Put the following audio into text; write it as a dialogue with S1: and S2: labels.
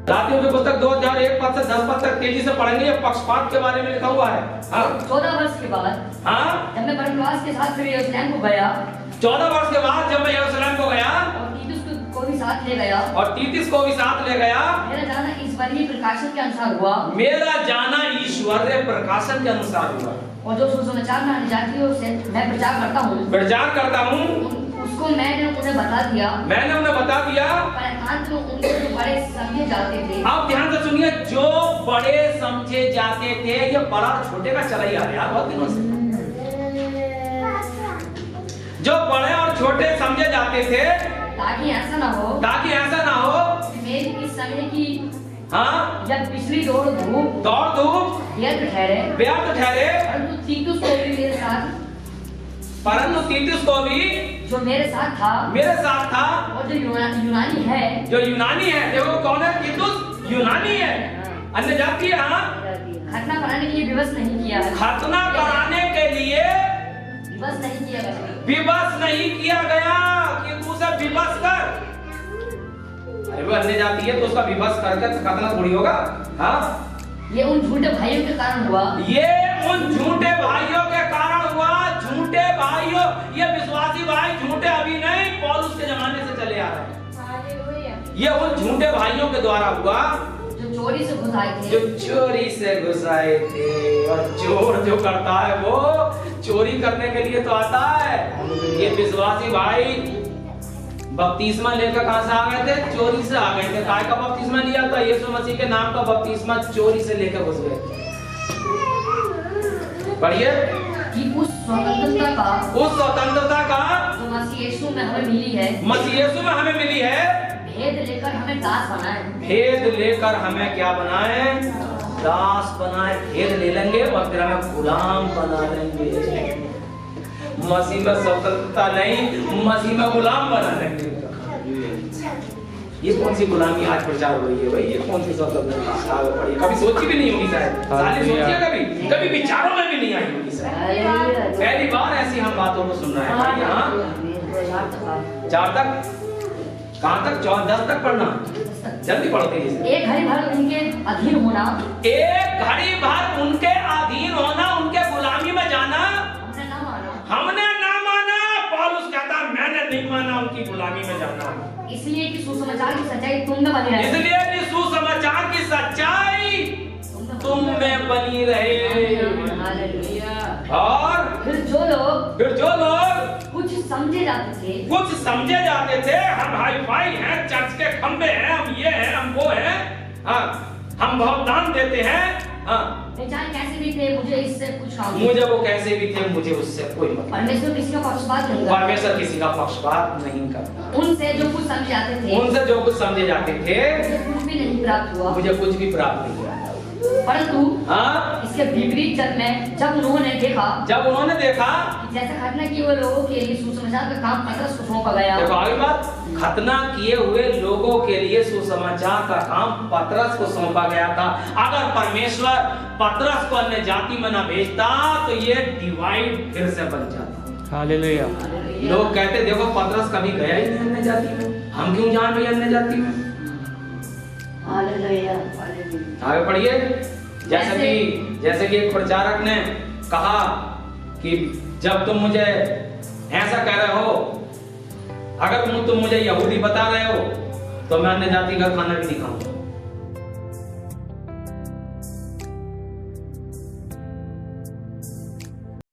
S1: जातियों की पुस्तक 2001 पद से 10 पद तक तेजी से पढ़ेंगे। ये पक्षपात के बारे में लिखा हुआ है।
S2: 14 वर्ष के बाद जब मैं बरनबास के साथ फिर यरूशलेम को गया,
S1: 14 वर्ष के बाद जब मैं यरूशलेम को गया
S2: और तीतुस को भी साथ ले गया,
S1: और तीतुस को भी साथ ले गया,
S2: मेरा जाना ईश्वरीय प्रकाशन के अनुसार हुआ।
S1: मेरा जाना ईश्वरीय प्रकाशन के अनुसार हुआ।
S2: और जो सुसमाचार मैं अन्य जातियों से मैं प्रचार करता हूँ, उसको मैंने उन्हें बता दिया। पर एकांत में उनको जो बड़े समझे जाते थे।
S1: आप ध्यान से सुनिए, जो बड़े समझे जाते थे, ये बड़ा छोटे का चला ही आ रहा है बहुत दिनों से। जो बड़े और छोटे समझे जाते थे,
S2: ताकि ऐसा ना हो मेरी इस समय की जब पिछली दौड़ धूप व्यर्थ ठहरे, परंतु तीतुस को भी जो मेरे साथ था और जो यूनानी है, देखो कौन है तीतुस? यूनानी है, अन्य जाति है। खतना कराने के लिए विवश नहीं किया है।
S1: खतना कराने के लिए विवश नहीं किया गया कि तू उसे विवश कर। अरे वो अन्य जाति है तो उसका विवश करके खतना थोड़ी होगा।
S2: ये उन झूठे भाइयों के कारण हुआ। झूठे भाइयों, ये विश्वासी भाई झूठे अभी नहीं, पौलुस के जमाने से चले आ रहे हैं। ये उन झूठे भाइयों के द्वारा हुआ जो चोरी से घुस आए थे।
S1: और चोर जो करता है वो चोरी करने के लिए तो आता है। ये विश्वासी भाई बपतिस्मा लेकर कहां से आ गए थे? चोरी से आ गए थे। काय का बपतिस्मा लिया था? यीशु मसीह के नाम का बपतिस्मा चोरी से लेकर घुस गए। पढ़िए
S2: कि उस स्वतंत्रता का जो मसीह यीशु में हमें मिली है, भेद लेकर हमें क्या बनाए? दास बनाए। भेद ले लेंगे और फिर हमें गुलाम बना लेंगे।
S1: मसीह में स्वतंत्रता नहीं, मसीह में गुलाम बना लेंगे। ये कौन सी गुलामी आज प्रचार हो रही है भाई? ये कौन सी स्वतंत्रता? कभी सोची भी नहीं होगी शायद। कभी विचारों में भी नहीं आई होगी शायद। पहली बार ऐसी हम बातों को सुन रहे हैं। यहाँ 4 तक, कहाँ तक? 10 तक पढ़ना, जल्दी पढ़ो तेजी से।
S2: एक घड़ी भर उनके अधीन होना, उनके गुलामी में जाना हमने ना माना। पौलुस कहता मैंने नहीं माना उनकी गुलामी में जाना। इसलिए कि सुसमाचार की सच्चाई तुम में बनी रहे। और फिर जो लोग कुछ समझे जाते थे, हम हाई-फाई हैं, चर्च के खंबे हैं, हम ये हैं, हम वो हैं, हम बहुत दान देते हैं, चाहे कैसे भी थे, मुझे इससे कुछ काम नहीं।
S1: मुझे वो कैसे भी थे, मुझे उससे कोई मतलब।
S2: परमेश्वर किसी का पक्षपात नहीं करता।
S1: परमेश्वर किसी का पक्षपात नहीं करता।
S2: उनसे जो कुछ समझे जाते थे, मुझे कुछ भी नहीं प्राप्त हुआ।
S1: मुझे कुछ भी प्राप्त नहीं हुआ।
S2: परंतु इसके विपरीत जब उन्होंने देखा जैसे खतना किए हुए लोगों के लिए सुसमाचार का काम पतरस को सौंपा गया।
S1: देखो आगे बात, खतना किए हुए लोगों के लिए सुसमाचार का काम पतरस को सौंपा गया था। अगर परमेश्वर पतरस को अन्य जाति में न भेजता तो ये डिवाइड फिर से बन जाता।
S3: हालेलुया।
S1: लोग कहते देखो पतरस कभी गया ही नहीं अन्य जाति में, हम क्यों जान रहे अन्य जाति में? आगे पढ़िए। जैसे कि एक प्रचारक ने कहा कि जब तुम मुझे ऐसा कह रहे हो, अगर तुम मुझे यहूदी बता रहे हो तो मैं अन्य जाति का खाना भी नहीं खाऊंगा।